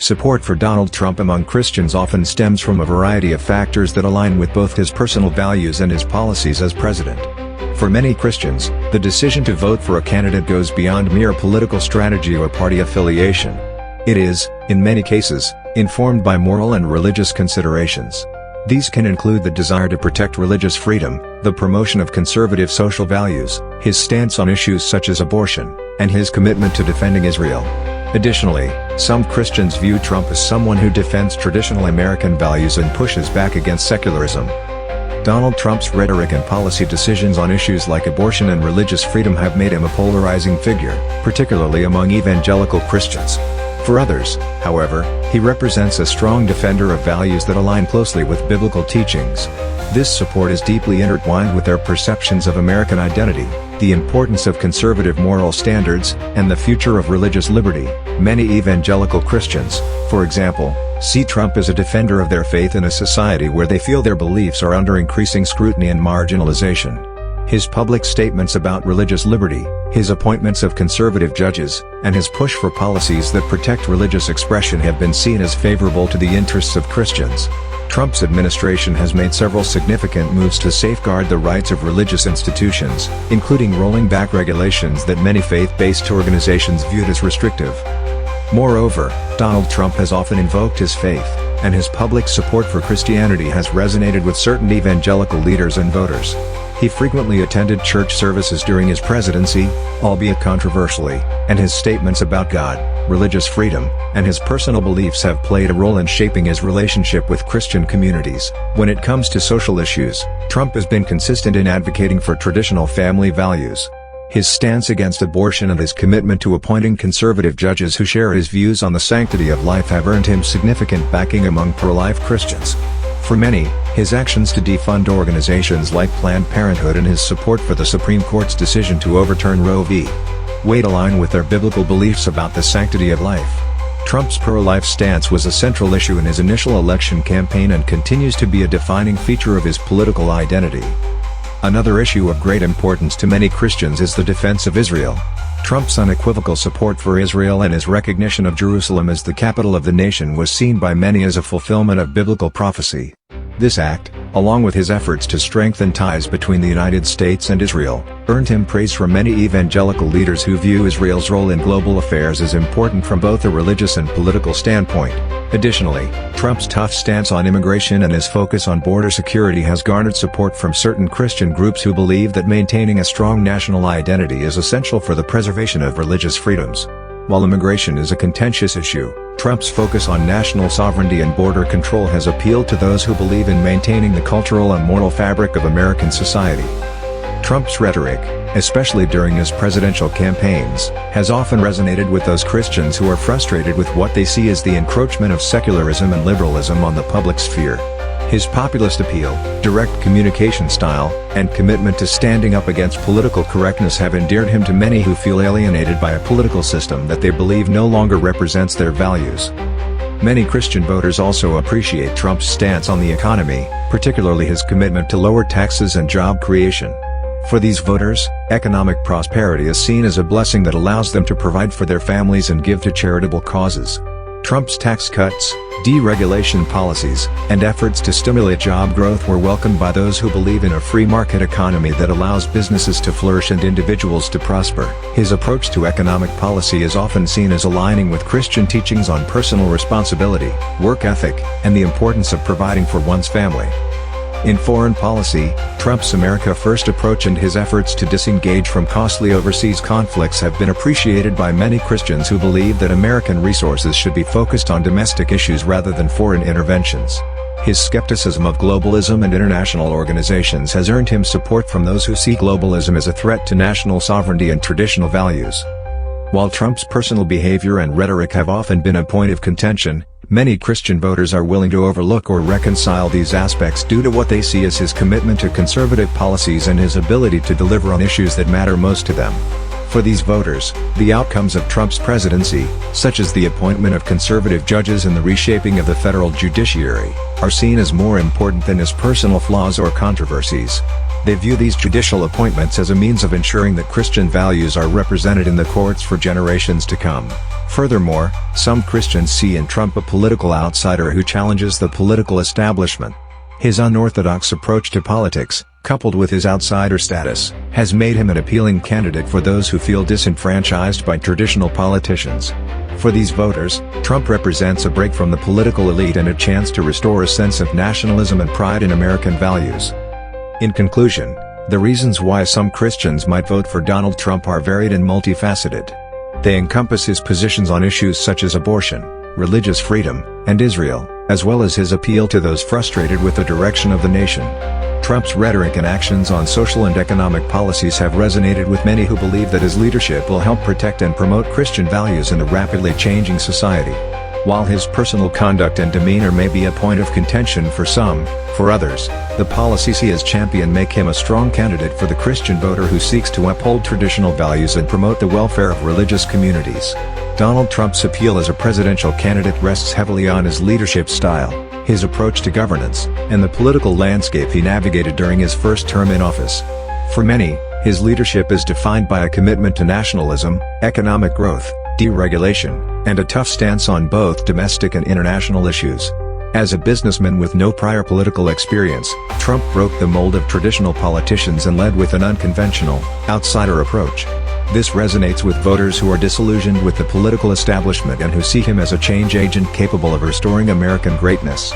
Support for Donald Trump among Christians often stems from a variety of factors that align with both his personal values and his policies as president. For many Christians, the decision to vote for a candidate goes beyond mere political strategy or party affiliation. It is, in many cases, informed by moral and religious considerations. These can include the desire to protect religious freedom, the promotion of conservative social values, his stance on issues such as abortion, and his commitment to defending Israel. Additionally, some Christians view Trump as someone who defends traditional American values and pushes back against secularism. Donald Trump's rhetoric and policy decisions on issues like abortion and religious freedom have made him a polarizing figure, particularly among evangelical Christians. For others, however, he represents a strong defender of values that align closely with biblical teachings. This support is deeply intertwined with their perceptions of American identity, the importance of conservative moral standards, and the future of religious liberty. Many evangelical Christians, for example, see Trump as a defender of their faith in a society where they feel their beliefs are under increasing scrutiny and marginalization. His public statements about religious liberty, his appointments of conservative judges, and his push for policies that protect religious expression have been seen as favorable to the interests of Christians. Trump's administration has made several significant moves to safeguard the rights of religious institutions, including rolling back regulations that many faith-based organizations viewed as restrictive. Moreover, Donald Trump has often invoked his faith, and his public support for Christianity has resonated with certain evangelical leaders and voters. He frequently attended church services during his presidency, albeit controversially, and his statements about God, religious freedom, and his personal beliefs have played a role in shaping his relationship with Christian communities. When it comes to social issues, Trump has been consistent in advocating for traditional family values. His stance against abortion and his commitment to appointing conservative judges who share his views on the sanctity of life have earned him significant backing among pro-life Christians. For many, his actions to defund organizations like Planned Parenthood and his support for the Supreme Court's decision to overturn Roe v. Wade align with their biblical beliefs about the sanctity of life. Trump's pro-life stance was a central issue in his initial election campaign and continues to be a defining feature of his political identity. Another issue of great importance to many Christians is the defense of Israel. Trump's unequivocal support for Israel and his recognition of Jerusalem as the capital of the nation was seen by many as a fulfillment of biblical prophecy. This act, along with his efforts to strengthen ties between the United States and Israel, earned him praise from many evangelical leaders who view Israel's role in global affairs as important from both a religious and political standpoint. Additionally, Trump's tough stance on immigration and his focus on border security has garnered support from certain Christian groups who believe that maintaining a strong national identity is essential for the preservation of religious freedoms. While immigration is a contentious issue, Trump's focus on national sovereignty and border control has appealed to those who believe in maintaining the cultural and moral fabric of American society. Trump's rhetoric, especially during his presidential campaigns, has often resonated with those Christians who are frustrated with what they see as the encroachment of secularism and liberalism on the public sphere. His populist appeal, direct communication style, and commitment to standing up against political correctness have endeared him to many who feel alienated by a political system that they believe no longer represents their values. Many Christian voters also appreciate Trump's stance on the economy, particularly his commitment to lower taxes and job creation. For these voters, economic prosperity is seen as a blessing that allows them to provide for their families and give to charitable causes. Trump's tax cuts, deregulation policies, and efforts to stimulate job growth were welcomed by those who believe in a free market economy that allows businesses to flourish and individuals to prosper. His approach to economic policy is often seen as aligning with Christian teachings on personal responsibility, work ethic, and the importance of providing for one's family. In foreign policy, Trump's America First approach and his efforts to disengage from costly overseas conflicts have been appreciated by many Christians who believe that American resources should be focused on domestic issues rather than foreign interventions. His skepticism of globalism and international organizations has earned him support from those who see globalism as a threat to national sovereignty and traditional values. While Trump's personal behavior and rhetoric have often been a point of contention, many Christian voters are willing to overlook or reconcile these aspects due to what they see as his commitment to conservative policies and his ability to deliver on issues that matter most to them. For these voters, the outcomes of Trump's presidency, such as the appointment of conservative judges and the reshaping of the federal judiciary, are seen as more important than his personal flaws or controversies. They view these judicial appointments as a means of ensuring that Christian values are represented in the courts for generations to come. Furthermore, some Christians see in Trump a political outsider who challenges the political establishment. His unorthodox approach to politics, coupled with his outsider status, has made him an appealing candidate for those who feel disenfranchised by traditional politicians. For these voters, Trump represents a break from the political elite and a chance to restore a sense of nationalism and pride in American values. In conclusion, the reasons why some Christians might vote for Donald Trump are varied and multifaceted. They encompass his positions on issues such as abortion, religious freedom, and Israel, as well as his appeal to those frustrated with the direction of the nation. Trump's rhetoric and actions on social and economic policies have resonated with many who believe that his leadership will help protect and promote Christian values in a rapidly changing society. While his personal conduct and demeanor may be a point of contention for some, for others, the policies he has championed make him a strong candidate for the Christian voter who seeks to uphold traditional values and promote the welfare of religious communities. Donald Trump's appeal as a presidential candidate rests heavily on his leadership style, his approach to governance, and the political landscape he navigated during his first term in office. For many, his leadership is defined by a commitment to nationalism, economic growth, deregulation, and a tough stance on both domestic and international issues. As a businessman with no prior political experience, Trump broke the mold of traditional politicians and led with an unconventional, outsider approach. This resonates with voters who are disillusioned with the political establishment and who see him as a change agent capable of restoring American greatness.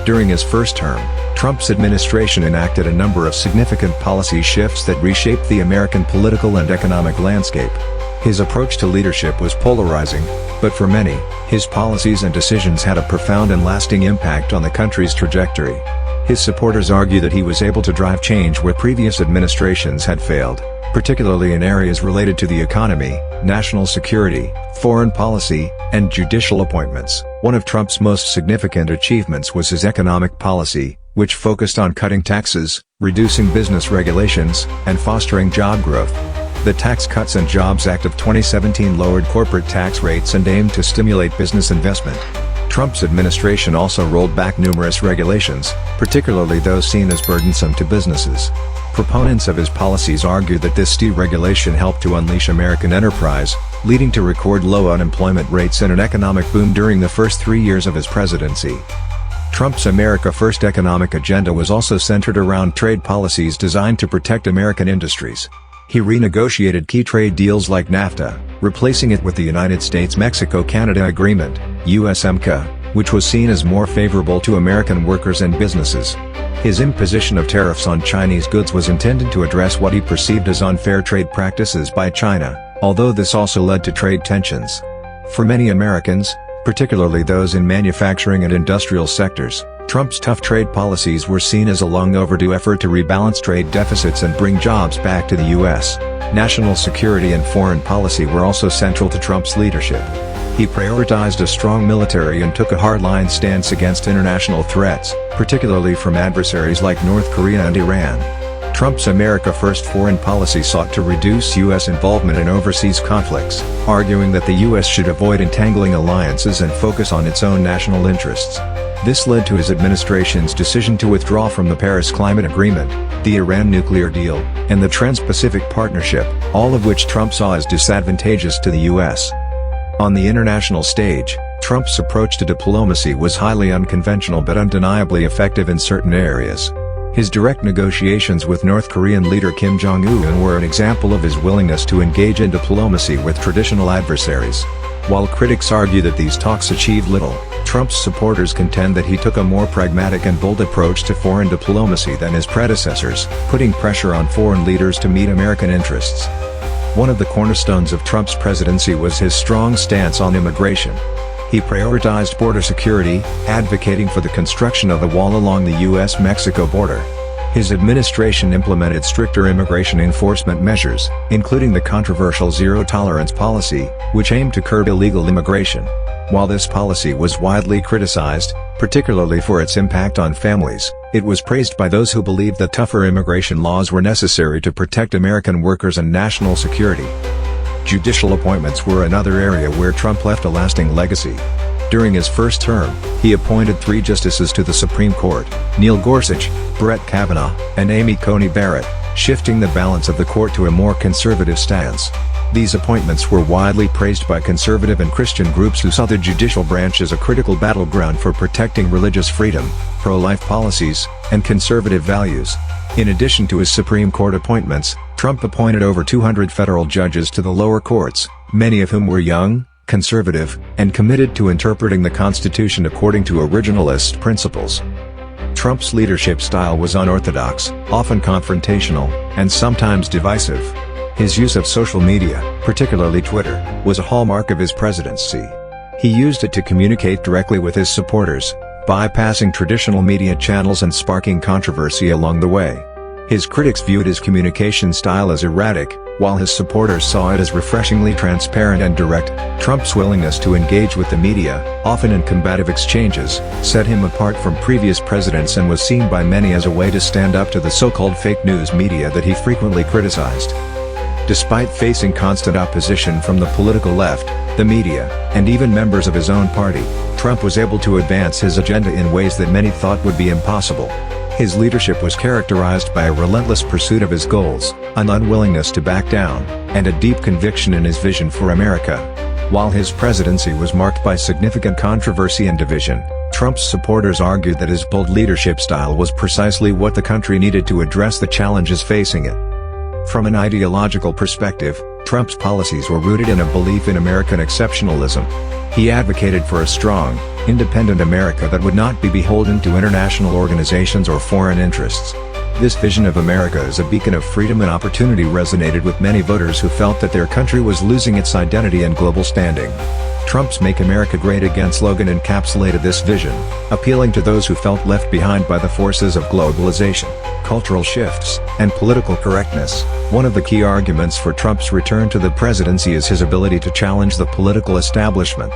During his first term, Trump's administration enacted a number of significant policy shifts that reshaped the American political and economic landscape. His approach to leadership was polarizing, but for many, his policies and decisions had a profound and lasting impact on the country's trajectory. His supporters argue that he was able to drive change where previous administrations had failed, particularly in areas related to the economy, national security, foreign policy, and judicial appointments. One of Trump's most significant achievements was his economic policy, which focused on cutting taxes, reducing business regulations, and fostering job growth. The Tax Cuts and Jobs Act of 2017 lowered corporate tax rates and aimed to stimulate business investment. Trump's administration also rolled back numerous regulations, particularly those seen as burdensome to businesses. Proponents of his policies argue that this deregulation helped to unleash American enterprise, leading to record low unemployment rates and an economic boom during the first 3 years of his presidency. Trump's America First economic agenda was also centered around trade policies designed to protect American industries. He renegotiated key trade deals like NAFTA, replacing it with the United States-Mexico-Canada Agreement, USMCA, which was seen as more favorable to American workers and businesses. His imposition of tariffs on Chinese goods was intended to address what he perceived as unfair trade practices by China, although this also led to trade tensions. For many Americans, particularly those in manufacturing and industrial sectors, Trump's tough trade policies were seen as a long overdue effort to rebalance trade deficits and bring jobs back to the U.S. National security and foreign policy were also central to Trump's leadership. He prioritized a strong military and took a hardline stance against international threats, particularly from adversaries like North Korea and Iran. Trump's America First foreign policy sought to reduce U.S. involvement in overseas conflicts, arguing that the U.S. should avoid entangling alliances and focus on its own national interests. This led to his administration's decision to withdraw from the Paris Climate Agreement, the Iran nuclear deal, and the Trans-Pacific Partnership, all of which Trump saw as disadvantageous to the U.S. On the international stage, Trump's approach to diplomacy was highly unconventional but undeniably effective in certain areas. His direct negotiations with North Korean leader Kim Jong-un were an example of his willingness to engage in diplomacy with traditional adversaries. While critics argue that these talks achieved little, Trump's supporters contend that he took a more pragmatic and bold approach to foreign diplomacy than his predecessors, putting pressure on foreign leaders to meet American interests. One of the cornerstones of Trump's presidency was his strong stance on immigration. He prioritized border security, advocating for the construction of a wall along the U.S.-Mexico border. His administration implemented stricter immigration enforcement measures, including the controversial zero-tolerance policy, which aimed to curb illegal immigration. While this policy was widely criticized, particularly for its impact on families, it was praised by those who believed that tougher immigration laws were necessary to protect American workers and national security. Judicial appointments were another area where Trump left a lasting legacy. During his first term, he appointed 3 justices to the Supreme Court, Neil Gorsuch, Brett Kavanaugh, and Amy Coney Barrett, shifting the balance of the court to a more conservative stance. These appointments were widely praised by conservative and Christian groups who saw the judicial branch as a critical battleground for protecting religious freedom, pro-life policies, and conservative values. In addition to his Supreme Court appointments, Trump appointed over 200 federal judges to the lower courts, many of whom were young, conservative, and committed to interpreting the Constitution according to originalist principles. Trump's leadership style was unorthodox, often confrontational, and sometimes divisive. His use of social media, particularly Twitter, was a hallmark of his presidency. He used it to communicate directly with his supporters, bypassing traditional media channels and sparking controversy along the way. His critics viewed his communication style as erratic, while his supporters saw it as refreshingly transparent and direct. Trump's willingness to engage with the media, often in combative exchanges, set him apart from previous presidents and was seen by many as a way to stand up to the so-called fake news media that he frequently criticized. Despite facing constant opposition from the political left, the media, and even members of his own party, Trump was able to advance his agenda in ways that many thought would be impossible. His leadership was characterized by a relentless pursuit of his goals, an unwillingness to back down, and a deep conviction in his vision for America. While his presidency was marked by significant controversy and division, Trump's supporters argued that his bold leadership style was precisely what the country needed to address the challenges facing it. From an ideological perspective, Trump's policies were rooted in a belief in American exceptionalism. He advocated for a strong, independent America that would not be beholden to international organizations or foreign interests. This vision of America as a beacon of freedom and opportunity resonated with many voters who felt that their country was losing its identity and global standing. Trump's Make America Great Again slogan encapsulated this vision, appealing to those who felt left behind by the forces of globalization, cultural shifts, and political correctness. One of the key arguments for Trump's return to the presidency is his ability to challenge the political establishment.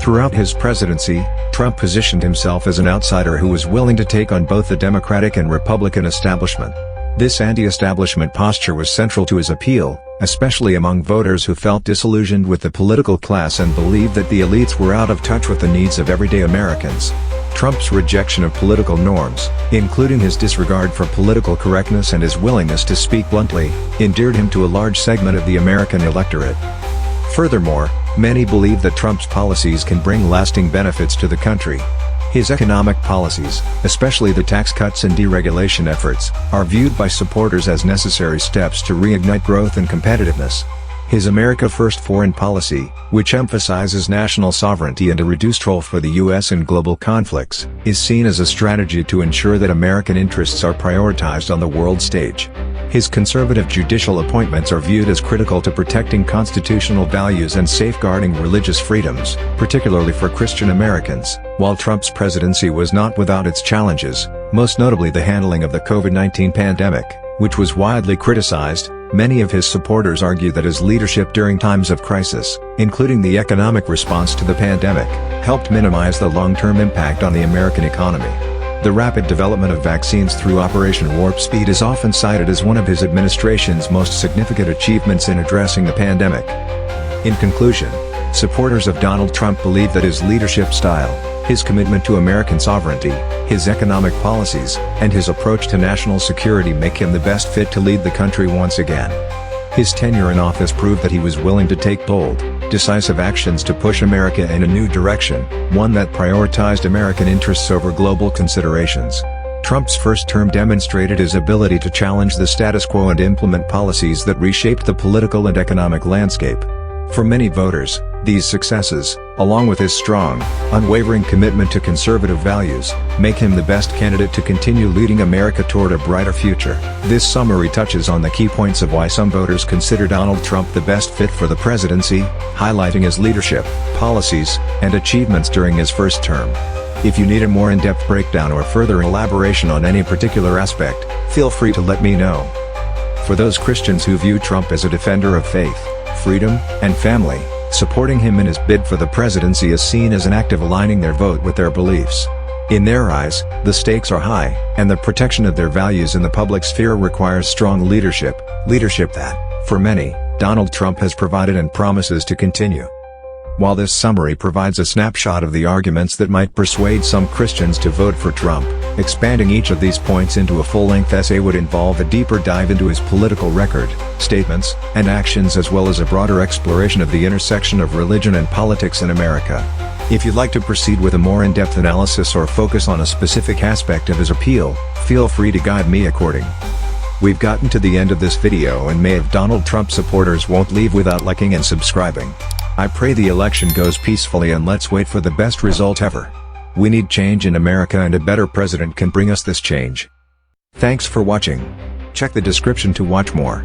Throughout his presidency, Trump positioned himself as an outsider who was willing to take on both the Democratic and Republican establishment. This anti-establishment posture was central to his appeal, especially among voters who felt disillusioned with the political class and believed that the elites were out of touch with the needs of everyday Americans. Trump's rejection of political norms, including his disregard for political correctness and his willingness to speak bluntly, endeared him to a large segment of the American electorate. Furthermore, many believe that Trump's policies can bring lasting benefits to the country. His economic policies, especially the tax cuts and deregulation efforts, are viewed by supporters as necessary steps to reignite growth and competitiveness. His America First foreign policy, which emphasizes national sovereignty and a reduced role for the U.S. in global conflicts, is seen as a strategy to ensure that American interests are prioritized on the world stage. His conservative judicial appointments are viewed as critical to protecting constitutional values and safeguarding religious freedoms, particularly for Christian Americans. While Trump's presidency was not without its challenges, most notably the handling of the COVID-19 pandemic, which was widely criticized, many of his supporters argue that his leadership during times of crisis, including the economic response to the pandemic, helped minimize the long-term impact on the American economy. The rapid development of vaccines through Operation Warp Speed is often cited as one of his administration's most significant achievements in addressing the pandemic. In conclusion, supporters of Donald Trump believe that his leadership style, his commitment to American sovereignty, his economic policies, and his approach to national security make him the best fit to lead the country once again. His tenure in office proved that he was willing to take bold, decisive actions to push America in a new direction, one that prioritized American interests over global considerations. Trump's first term demonstrated his ability to challenge the status quo and implement policies that reshaped the political and economic landscape. For many voters, these successes, along with his strong, unwavering commitment to conservative values, make him the best candidate to continue leading America toward a brighter future. This summary touches on the key points of why some voters consider Donald Trump the best fit for the presidency, highlighting his leadership, policies, and achievements during his first term. If you need a more in-depth breakdown or further elaboration on any particular aspect, feel free to let me know. For those Christians who view Trump as a defender of faith, freedom, and family, supporting him in his bid for the presidency is seen as an act of aligning their vote with their beliefs. In their eyes, the stakes are high, and the protection of their values in the public sphere requires strong leadership that, for many, Donald Trump has provided and promises to continue. While this summary provides a snapshot of the arguments that might persuade some Christians to vote for Trump, expanding each of these points into a full-length essay would involve a deeper dive into his political record, statements, and actions, as well as a broader exploration of the intersection of religion and politics in America. If you'd like to proceed with a more in-depth analysis or focus on a specific aspect of his appeal, feel free to guide me according. We've gotten to the end of this video, and may if Donald Trump supporters won't leave without liking and subscribing. I pray the election goes peacefully, and let's wait for the best result ever. We need change in America, and a better president can bring us this change. Thanks for watching. Check the description to watch more.